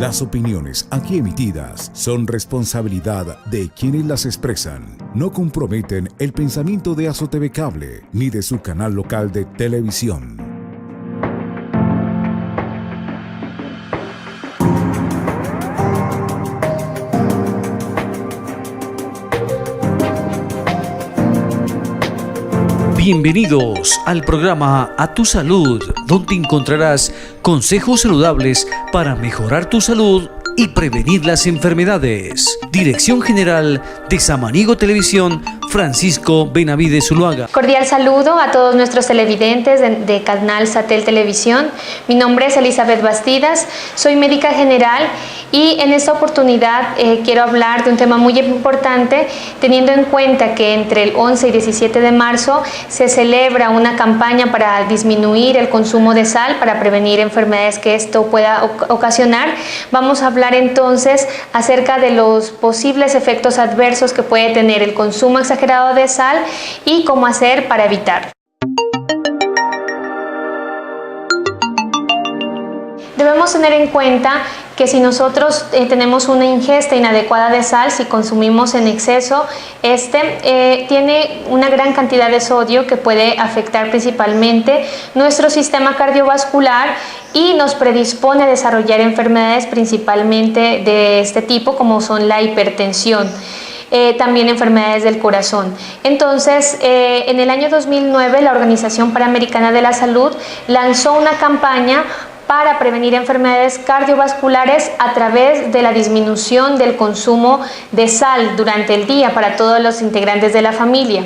Las opiniones aquí emitidas son responsabilidad de quienes las expresan. No comprometen el pensamiento de Azo TV Cable ni de su canal local de televisión. Bienvenidos al programa A Tu Salud, donde encontrarás consejos saludables para mejorar tu salud y prevenir las enfermedades. Dirección General de Samaniego Televisión, Francisco Benavides Zuluaga. Cordial saludo a todos nuestros televidentes de Canal Satel Televisión. Mi nombre es Elizabeth Bastidas, soy médica general y en esta oportunidad quiero hablar de un tema muy importante, teniendo en cuenta que entre el 11 y 17 de marzo se celebra una campaña para disminuir el consumo de sal, para prevenir enfermedades que esto pueda ocasionar. Vamos a hablar entonces acerca de los posibles efectos adversos que puede tener el consumo exagerado de sal y cómo hacer para evitarlo. Debemos tener en cuenta que si nosotros tenemos una ingesta inadecuada de sal, si consumimos en exceso, tiene una gran cantidad de sodio que puede afectar principalmente nuestro sistema cardiovascular y nos predispone a desarrollar enfermedades principalmente de este tipo, como son la hipertensión. También enfermedades del corazón. Entonces, en el año 2009, la Organización Panamericana de la Salud lanzó una campaña para prevenir enfermedades cardiovasculares a través de la disminución del consumo de sal durante el día para todos los integrantes de la familia.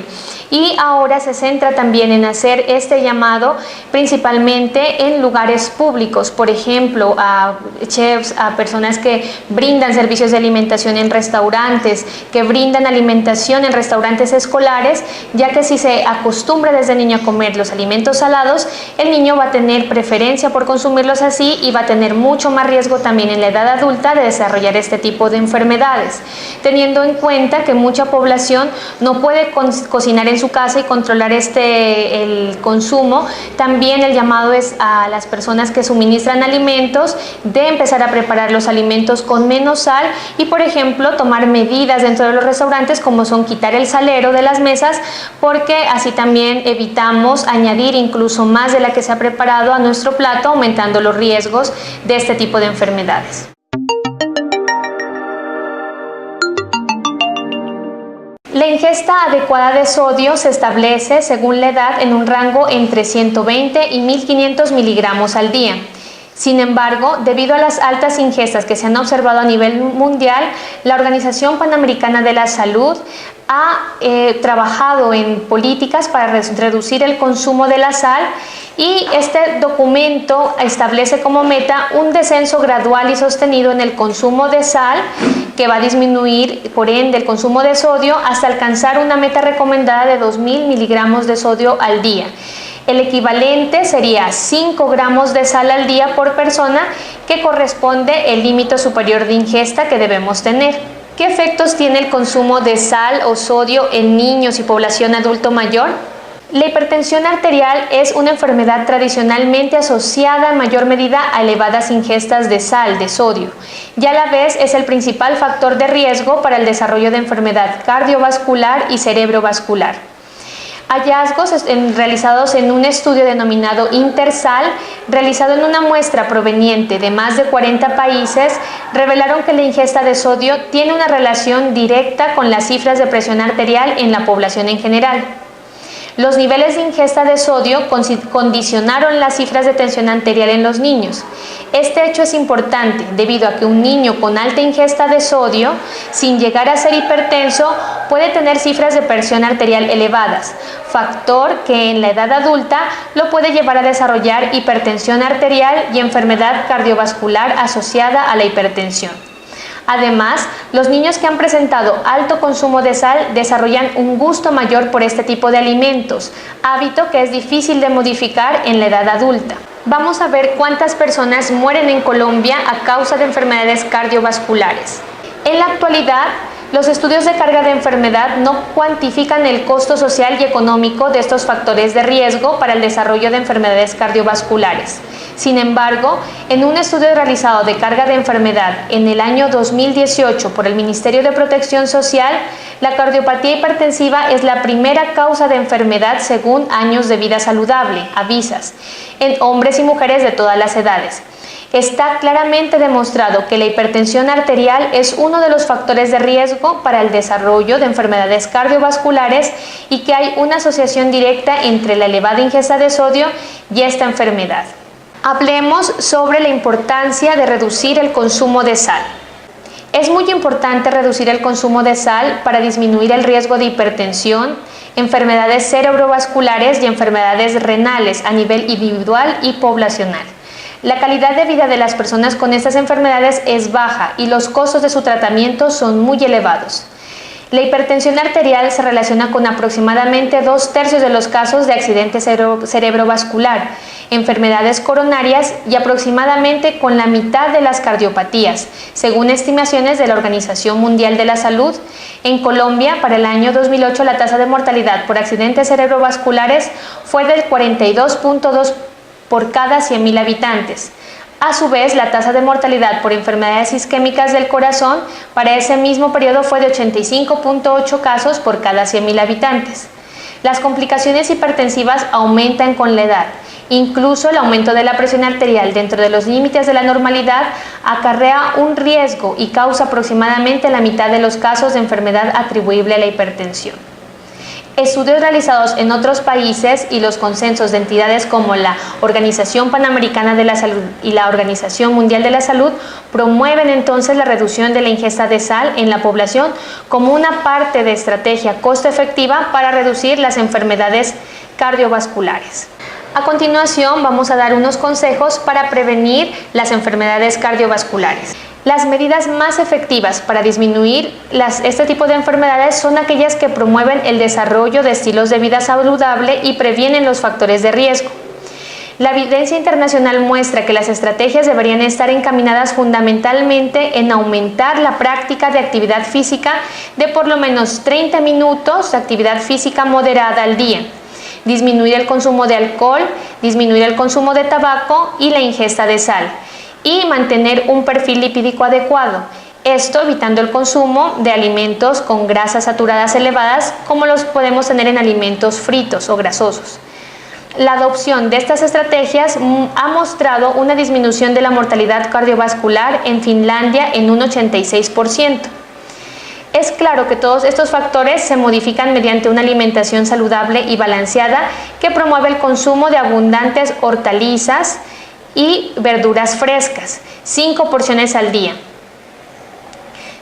Y ahora se centra también en hacer este llamado principalmente en lugares públicos, por ejemplo, a chefs, a personas que brindan servicios de alimentación en restaurantes, que brindan alimentación en restaurantes escolares, ya que si se acostumbra desde niño a comer los alimentos salados, el niño va a tener preferencia por consumirlos así y va a tener mucho más riesgo también en la edad adulta de desarrollar este tipo de enfermedades, teniendo en cuenta que mucha población no puede cocinar en su casa y controlar el consumo. También el llamado es a las personas que suministran alimentos de empezar a preparar los alimentos con menos sal y, por ejemplo, tomar medidas dentro de los restaurantes como son quitar el salero de las mesas, porque así también evitamos añadir incluso más de la que se ha preparado a nuestro plato, aumentando los riesgos de este tipo de enfermedades. La ingesta adecuada de sodio se establece según la edad en un rango entre 120 y 1500 miligramos al día. Sin embargo, debido a las altas ingestas que se han observado a nivel mundial, la Organización Panamericana de la Salud ha trabajado en políticas para reducir el consumo de la sal y este documento establece como meta un descenso gradual y sostenido en el consumo de sal, que va a disminuir por ende el consumo de sodio hasta alcanzar una meta recomendada de 2000 miligramos de sodio al día. El equivalente sería 5 gramos de sal al día por persona, que corresponde el límite superior de ingesta que debemos tener. ¿Qué efectos tiene el consumo de sal o sodio en niños y población adulto mayor? La hipertensión arterial es una enfermedad tradicionalmente asociada en mayor medida a elevadas ingestas de sal, de sodio, y a la vez es el principal factor de riesgo para el desarrollo de enfermedad cardiovascular y cerebrovascular. Hallazgos realizados en un estudio denominado Intersal, realizado en una muestra proveniente de más de 40 países, revelaron que la ingesta de sodio tiene una relación directa con las cifras de presión arterial en la población en general. Los niveles de ingesta de sodio condicionaron las cifras de tensión arterial en los niños. Este hecho es importante debido a que un niño con alta ingesta de sodio, sin llegar a ser hipertenso, puede tener cifras de presión arterial elevadas, factor que en la edad adulta lo puede llevar a desarrollar hipertensión arterial y enfermedad cardiovascular asociada a la hipertensión. Además, los niños que han presentado alto consumo de sal desarrollan un gusto mayor por este tipo de alimentos, hábito que es difícil de modificar en la edad adulta. Vamos a ver cuántas personas mueren en Colombia a causa de enfermedades cardiovasculares. En la actualidad, los estudios de carga de enfermedad no cuantifican el costo social y económico de estos factores de riesgo para el desarrollo de enfermedades cardiovasculares. Sin embargo, en un estudio realizado de carga de enfermedad en el año 2018 por el Ministerio de Protección Social, la cardiopatía hipertensiva es la primera causa de enfermedad según años de vida saludable, AVISAS, en hombres y mujeres de todas las edades. Está claramente demostrado que la hipertensión arterial es uno de los factores de riesgo para el desarrollo de enfermedades cardiovasculares y que hay una asociación directa entre la elevada ingesta de sodio y esta enfermedad. Hablemos sobre la importancia de reducir el consumo de sal. Es muy importante reducir el consumo de sal para disminuir el riesgo de hipertensión, enfermedades cerebrovasculares y enfermedades renales a nivel individual y poblacional. La calidad de vida de las personas con estas enfermedades es baja y los costos de su tratamiento son muy elevados. La hipertensión arterial se relaciona con aproximadamente 2/3 de los casos de accidente cerebrovascular, enfermedades coronarias y aproximadamente con la mitad de las cardiopatías, según estimaciones de la Organización Mundial de la Salud. En Colombia, para el año 2008, la tasa de mortalidad por accidentes cerebrovasculares fue del 42.2 por cada 100.000 habitantes. A su vez, la tasa de mortalidad por enfermedades isquémicas del corazón para ese mismo periodo fue de 85.8 casos por cada 100.000 habitantes. Las complicaciones hipertensivas aumentan con la edad. Incluso el aumento de la presión arterial dentro de los límites de la normalidad acarrea un riesgo y causa aproximadamente la mitad de los casos de enfermedad atribuible a la hipertensión. Estudios realizados en otros países y los consensos de entidades como la Organización Panamericana de la Salud y la Organización Mundial de la Salud promueven entonces la reducción de la ingesta de sal en la población como una parte de estrategia costo efectiva para reducir las enfermedades cardiovasculares. A continuación vamos a dar unos consejos para prevenir las enfermedades cardiovasculares. Las medidas más efectivas para disminuir este tipo de enfermedades son aquellas que promueven el desarrollo de estilos de vida saludable y previenen los factores de riesgo. La evidencia internacional muestra que las estrategias deberían estar encaminadas fundamentalmente en aumentar la práctica de actividad física de por lo menos 30 minutos de actividad física moderada al día, disminuir el consumo de alcohol, disminuir el consumo de tabaco y la ingesta de sal, y mantener un perfil lipídico adecuado, esto evitando el consumo de alimentos con grasas saturadas elevadas como los podemos tener en alimentos fritos o grasosos. La adopción de estas estrategias ha mostrado una disminución de la mortalidad cardiovascular en Finlandia en un 86%. Es claro que todos estos factores se modifican mediante una alimentación saludable y balanceada que promueve el consumo de abundantes hortalizas y verduras frescas, 5 porciones al día.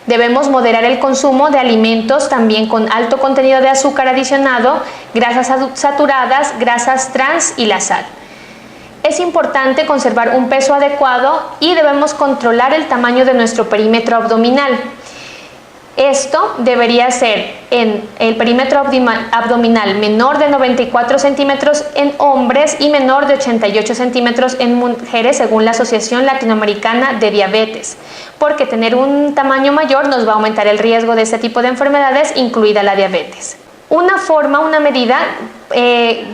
Debemos moderar el consumo de alimentos también con alto contenido de azúcar adicionado, grasas saturadas, grasas trans y la sal. Es importante conservar un peso adecuado y debemos controlar el tamaño de nuestro perímetro abdominal. Esto debería ser en el perímetro abdominal menor de 94 centímetros en hombres y menor de 88 centímetros en mujeres, según la Asociación Latinoamericana de Diabetes, porque tener un tamaño mayor nos va a aumentar el riesgo de este tipo de enfermedades, incluida la diabetes. Una medida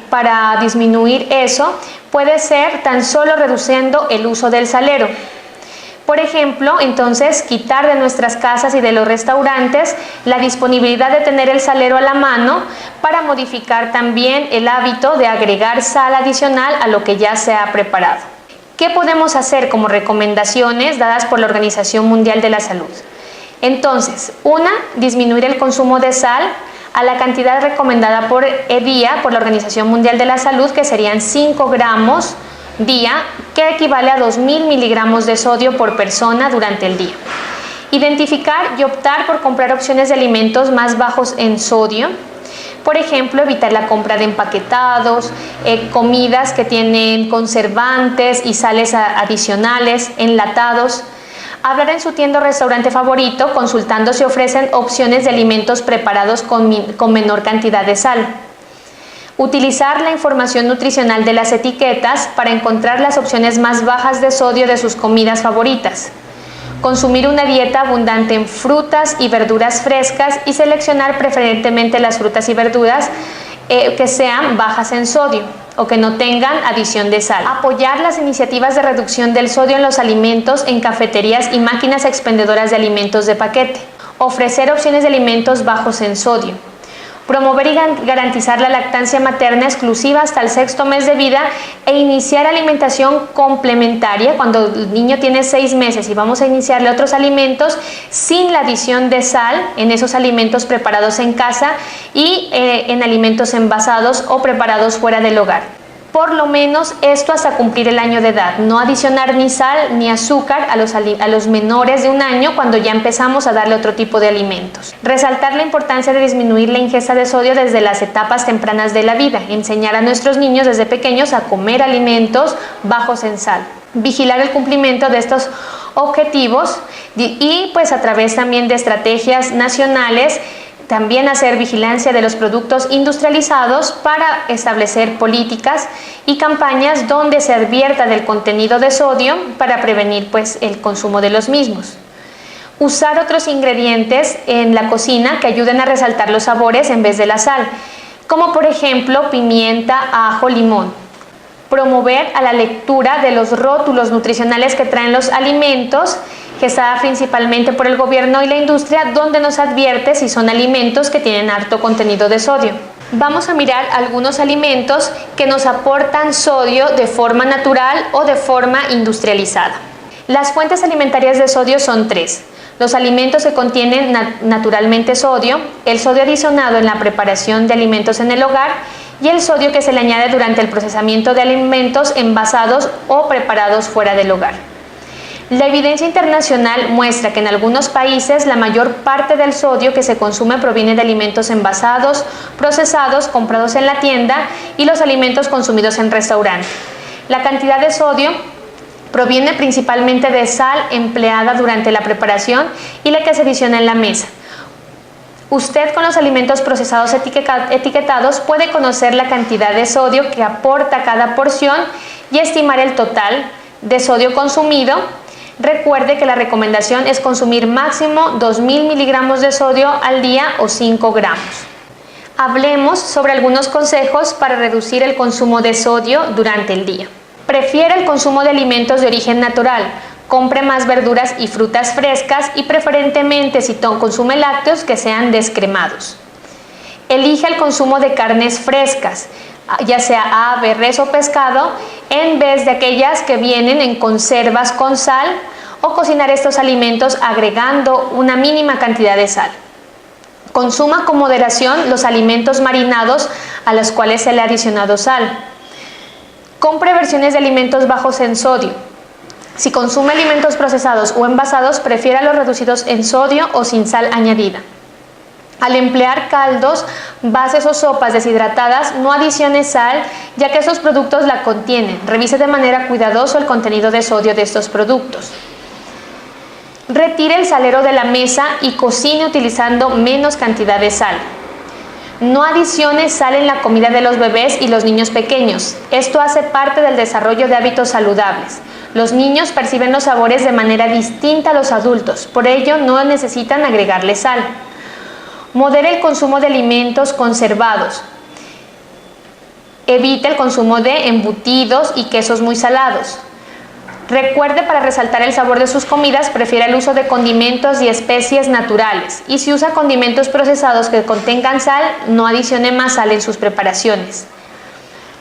para disminuir eso puede ser tan solo reduciendo el uso del salero. Por ejemplo, entonces, quitar de nuestras casas y de los restaurantes la disponibilidad de tener el salero a la mano para modificar también el hábito de agregar sal adicional a lo que ya se ha preparado. ¿Qué podemos hacer como recomendaciones dadas por la Organización Mundial de la Salud? Entonces, disminuir el consumo de sal a la cantidad recomendada por día por la Organización Mundial de la Salud, que serían 5 gramos día, que equivale a 2.000 miligramos de sodio por persona durante el día. Identificar y optar por comprar opciones de alimentos más bajos en sodio. Por ejemplo, evitar la compra de empaquetados, comidas que tienen conservantes y sales adicionales, enlatados. Hablar en su tienda o restaurante favorito, consultando si ofrecen opciones de alimentos preparados con menor cantidad de sal. Utilizar la información nutricional de las etiquetas para encontrar las opciones más bajas de sodio de sus comidas favoritas. Consumir una dieta abundante en frutas y verduras frescas y seleccionar preferentemente las frutas y verduras que sean bajas en sodio o que no tengan adición de sal. Apoyar las iniciativas de reducción del sodio en los alimentos en cafeterías y máquinas expendedoras de alimentos de paquete. Ofrecer opciones de alimentos bajos en sodio. Promover y garantizar la lactancia materna exclusiva hasta el 6º mes de vida e iniciar alimentación complementaria cuando el niño tiene 6 meses y vamos a iniciarle otros alimentos sin la adición de sal en esos alimentos preparados en casa y en alimentos envasados o preparados fuera del hogar. Por lo menos esto hasta cumplir el año de edad, no adicionar ni sal ni azúcar a los menores de 1 año cuando ya empezamos a darle otro tipo de alimentos. Resaltar la importancia de disminuir la ingesta de sodio desde las etapas tempranas de la vida, enseñar a nuestros niños desde pequeños a comer alimentos bajos en sal. Vigilar el cumplimiento de estos objetivos y pues a través también de estrategias nacionales, también hacer vigilancia de los productos industrializados para establecer políticas y campañas donde se advierta del contenido de sodio para prevenir pues el consumo de los mismos. Usar otros ingredientes en la cocina que ayuden a resaltar los sabores en vez de la sal, como por ejemplo pimienta, ajo, limón. Promover a la lectura de los rótulos nutricionales que traen los alimentos, que está principalmente por el gobierno y la industria, donde nos advierte si son alimentos que tienen alto contenido de sodio. Vamos a mirar algunos alimentos que nos aportan sodio de forma natural o de forma industrializada. Las fuentes alimentarias de sodio son 3. Los alimentos que contienen naturalmente sodio, el sodio adicionado en la preparación de alimentos en el hogar y el sodio que se le añade durante el procesamiento de alimentos envasados o preparados fuera del hogar. La evidencia internacional muestra que en algunos países la mayor parte del sodio que se consume proviene de alimentos envasados, procesados, comprados en la tienda y los alimentos consumidos en restaurante. La cantidad de sodio proviene principalmente de sal empleada durante la preparación y la que se adiciona en la mesa. Usted con los alimentos procesados etiquetados puede conocer la cantidad de sodio que aporta cada porción y estimar el total de sodio consumido. Recuerde que la recomendación es consumir máximo 2000 miligramos de sodio al día o 5 gramos. Hablemos sobre algunos consejos para reducir el consumo de sodio durante el día. Prefiere el consumo de alimentos de origen natural. Compre más verduras y frutas frescas y preferentemente si consume lácteos que sean descremados. Elige el consumo de carnes frescas, ya sea ave, res o pescado, en vez de aquellas que vienen en conservas con sal o cocinar estos alimentos agregando una mínima cantidad de sal. Consuma con moderación los alimentos marinados a los cuales se le ha adicionado sal. Compre versiones de alimentos bajos en sodio. Si consume alimentos procesados o envasados, prefiera los reducidos en sodio o sin sal añadida. Al emplear caldos, bases o sopas deshidratadas, no adicione sal, ya que estos productos la contienen. Revise de manera cuidadosa el contenido de sodio de estos productos. Retire el salero de la mesa y cocine utilizando menos cantidad de sal. No adicione sal en la comida de los bebés y los niños pequeños. Esto hace parte del desarrollo de hábitos saludables. Los niños perciben los sabores de manera distinta a los adultos, por ello no necesitan agregarle sal. Modere el consumo de alimentos conservados. Evite el consumo de embutidos y quesos muy salados. Recuerde, para resaltar el sabor de sus comidas, prefiera el uso de condimentos y especies naturales. Y si usa condimentos procesados que contengan sal, no adicione más sal en sus preparaciones.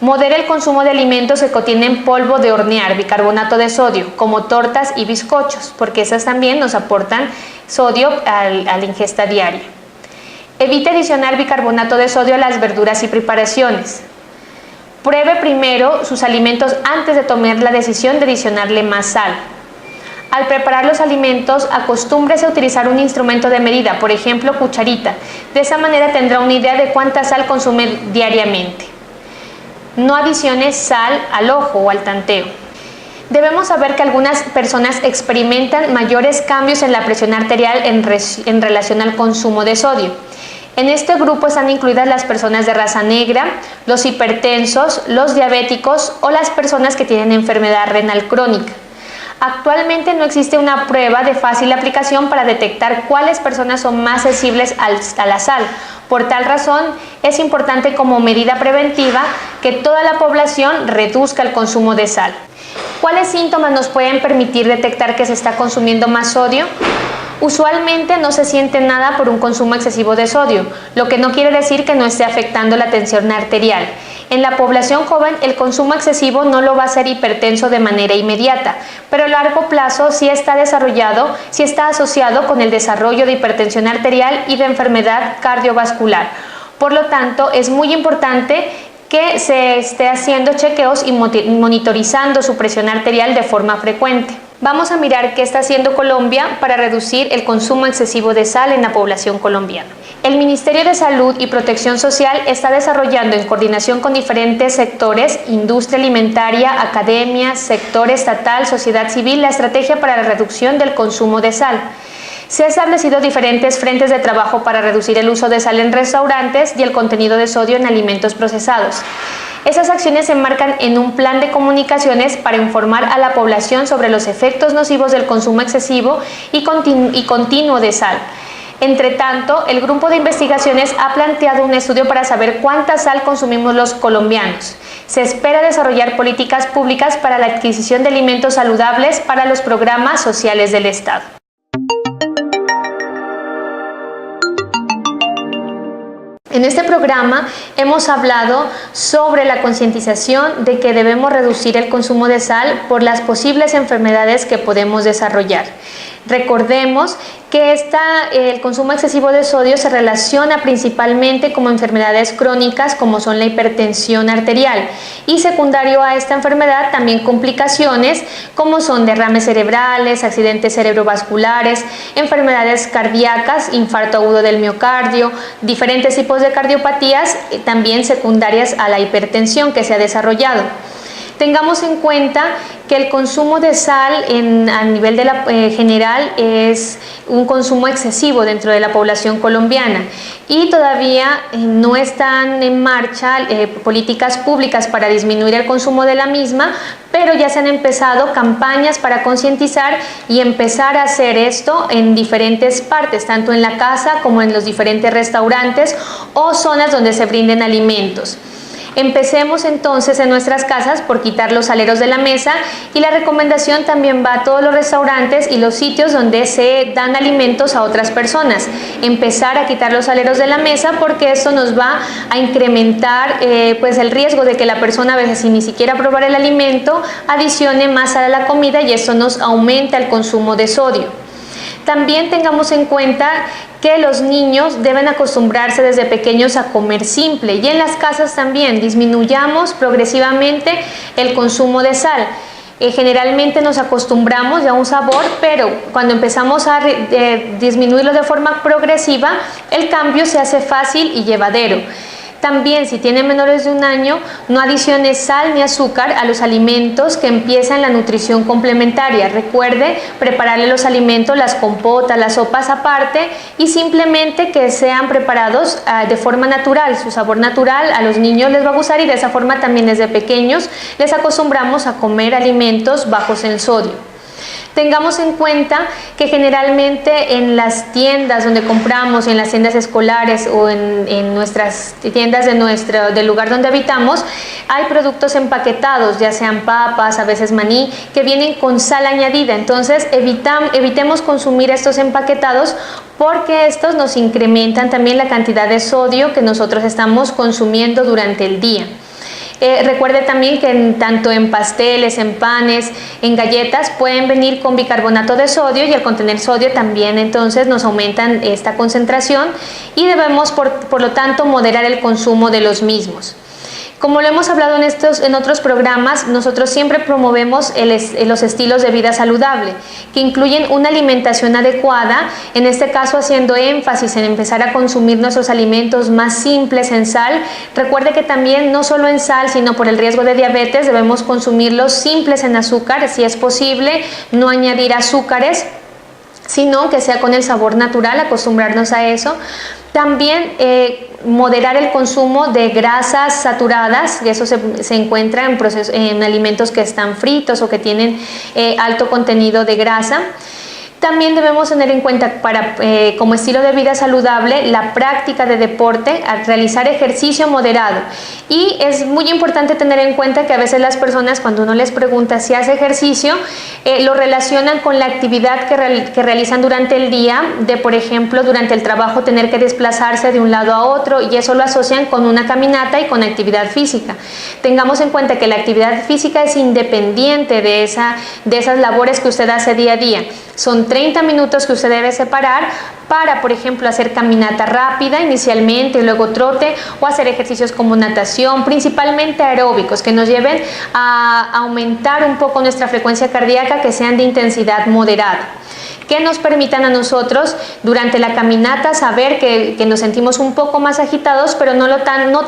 Modere el consumo de alimentos que contienen polvo de hornear, bicarbonato de sodio, como tortas y bizcochos, porque esas también nos aportan sodio a la ingesta diaria. Evite adicionar bicarbonato de sodio a las verduras y preparaciones. Pruebe primero sus alimentos antes de tomar la decisión de adicionarle más sal. Al preparar los alimentos, acostúmbrese a utilizar un instrumento de medida, por ejemplo, cucharita. De esa manera tendrá una idea de cuánta sal consume diariamente. No adicione sal al ojo o al tanteo. Debemos saber que algunas personas experimentan mayores cambios en la presión arterial en relación al consumo de sodio. En este grupo están incluidas las personas de raza negra, los hipertensos, los diabéticos o las personas que tienen enfermedad renal crónica. Actualmente no existe una prueba de fácil aplicación para detectar cuáles personas son más sensibles a la sal. Por tal razón, es importante como medida preventiva que toda la población reduzca el consumo de sal. ¿Cuáles síntomas nos pueden permitir detectar que se está consumiendo más sodio? Usualmente no se siente nada por un consumo excesivo de sodio, lo que no quiere decir que no esté afectando la tensión arterial. En la población joven, el consumo excesivo no lo va a hacer hipertenso de manera inmediata, pero a largo plazo sí está asociado con el desarrollo de hipertensión arterial y de enfermedad cardiovascular. Por lo tanto, es muy importante que se esté haciendo chequeos y monitorizando su presión arterial de forma frecuente. Vamos a mirar qué está haciendo Colombia para reducir el consumo excesivo de sal en la población colombiana. El Ministerio de Salud y Protección Social está desarrollando en coordinación con diferentes sectores, industria alimentaria, academia, sector estatal, sociedad civil, la estrategia para la reducción del consumo de sal. Se han establecido diferentes frentes de trabajo para reducir el uso de sal en restaurantes y el contenido de sodio en alimentos procesados. Esas acciones se enmarcan en un plan de comunicaciones para informar a la población sobre los efectos nocivos del consumo excesivo y continuo de sal. Entre tanto, el grupo de investigaciones ha planteado un estudio para saber cuánta sal consumimos los colombianos. Se espera desarrollar políticas públicas para la adquisición de alimentos saludables para los programas sociales del Estado. En este programa hemos hablado sobre la concientización de que debemos reducir el consumo de sal por las posibles enfermedades que podemos desarrollar. Recordemos que el consumo excesivo de sodio se relaciona principalmente con enfermedades crónicas como son la hipertensión arterial y secundario a esta enfermedad también complicaciones como son derrames cerebrales, accidentes cerebrovasculares, enfermedades cardíacas, infarto agudo del miocardio, diferentes tipos de cardiopatías también secundarias a la hipertensión que se ha desarrollado. Tengamos en cuenta que el consumo de sal a nivel general es un consumo excesivo dentro de la población colombiana y todavía no están en marcha políticas públicas para disminuir el consumo de la misma, pero ya se han empezado campañas para concientizar y empezar a hacer esto en diferentes partes, tanto en la casa como en los diferentes restaurantes o zonas donde se brinden alimentos. Empecemos entonces en nuestras casas por quitar los saleros de la mesa y la recomendación también va a todos los restaurantes y los sitios donde se dan alimentos a otras personas. Empezar a quitar los saleros de la mesa porque esto nos va a incrementar el riesgo de que la persona a veces sin ni siquiera probar el alimento adicione más sal a la comida y esto nos aumenta el consumo de sodio. También tengamos en cuenta que los niños deben acostumbrarse desde pequeños a comer simple y en las casas también disminuyamos progresivamente el consumo de sal. Generalmente nos acostumbramos ya a un sabor, pero cuando empezamos a disminuirlo de forma progresiva, el cambio se hace fácil y llevadero. También, si tienen menores de 1 año, no adicione sal ni azúcar a los alimentos que empiezan la nutrición complementaria. Recuerde prepararle los alimentos, las compotas, las sopas aparte y simplemente que sean preparados de forma natural, su sabor natural a los niños les va a gustar y de esa forma también desde pequeños les acostumbramos a comer alimentos bajos en sodio. Tengamos en cuenta que generalmente en las tiendas donde compramos, en las tiendas escolares o en nuestras tiendas del lugar donde habitamos, hay productos empaquetados, ya sean papas, a veces maní, que vienen con sal añadida. Entonces evitemos consumir estos empaquetados porque estos nos incrementan también la cantidad de sodio que nosotros estamos consumiendo durante el día. Recuerde también que tanto en pasteles, en panes, en galletas pueden venir con bicarbonato de sodio y al contener sodio también entonces nos aumentan esta concentración y debemos por lo tanto moderar el consumo de los mismos. Como lo hemos hablado en otros programas, nosotros siempre promovemos los estilos de vida saludable, que incluyen una alimentación adecuada, en este caso haciendo énfasis en empezar a consumir nuestros alimentos más simples en sal. Recuerde que también no solo en sal, sino por el riesgo de diabetes, debemos consumirlos simples en azúcar, si es posible, no añadir azúcares. sino que sea con el sabor natural, acostumbrarnos a eso. También moderar el consumo de grasas saturadas, que eso se encuentra en alimentos que están fritos o que tienen alto contenido de grasa. También debemos tener en cuenta como estilo de vida saludable la práctica de deporte, realizar ejercicio moderado. Y es muy importante tener en cuenta que a veces las personas, cuando uno les pregunta si hace ejercicio, lo relacionan con la actividad que realizan durante el día, de por ejemplo durante el trabajo tener que desplazarse de un lado a otro, y eso lo asocian con una caminata y con actividad física. Tengamos en cuenta que la actividad física es independiente de esas labores que usted hace día a día. Son 30 minutos que usted debe separar para, por ejemplo, hacer caminata rápida inicialmente y luego trote, o hacer ejercicios como natación, principalmente aeróbicos, que nos lleven a aumentar un poco nuestra frecuencia cardíaca, que sean de intensidad moderada, que nos permitan a nosotros durante la caminata saber que nos sentimos un poco más agitados, pero no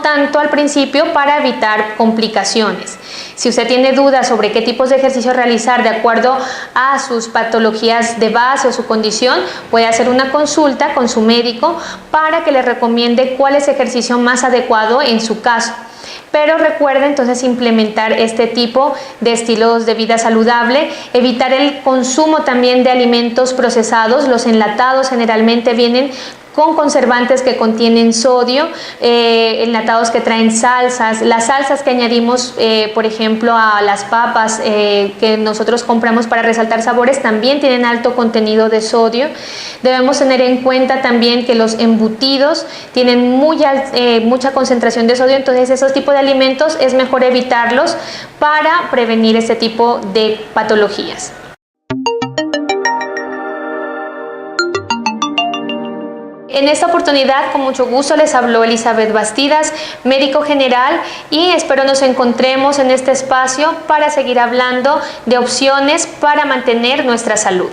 tanto al principio, para evitar complicaciones. Si usted tiene dudas sobre qué tipos de ejercicio realizar de acuerdo a sus patologías de base o su condición, puede hacer una consulta con su médico para que le recomiende cuál es el ejercicio más adecuado en su caso. Pero recuerde entonces implementar este tipo de estilos de vida saludable, evitar el consumo también de alimentos procesados. Los enlatados generalmente vienen con conservantes que contienen sodio, enlatados que traen salsas. Las salsas que añadimos, por ejemplo, a las papas que nosotros compramos para resaltar sabores, también tienen alto contenido de sodio. Debemos tener en cuenta también que los embutidos tienen mucha concentración de sodio, entonces esos tipos de alimentos es mejor evitarlos para prevenir este tipo de patologías. En esta oportunidad, con mucho gusto, les habló Elizabeth Bastidas, médico general, y espero nos encontremos en este espacio para seguir hablando de opciones para mantener nuestra salud.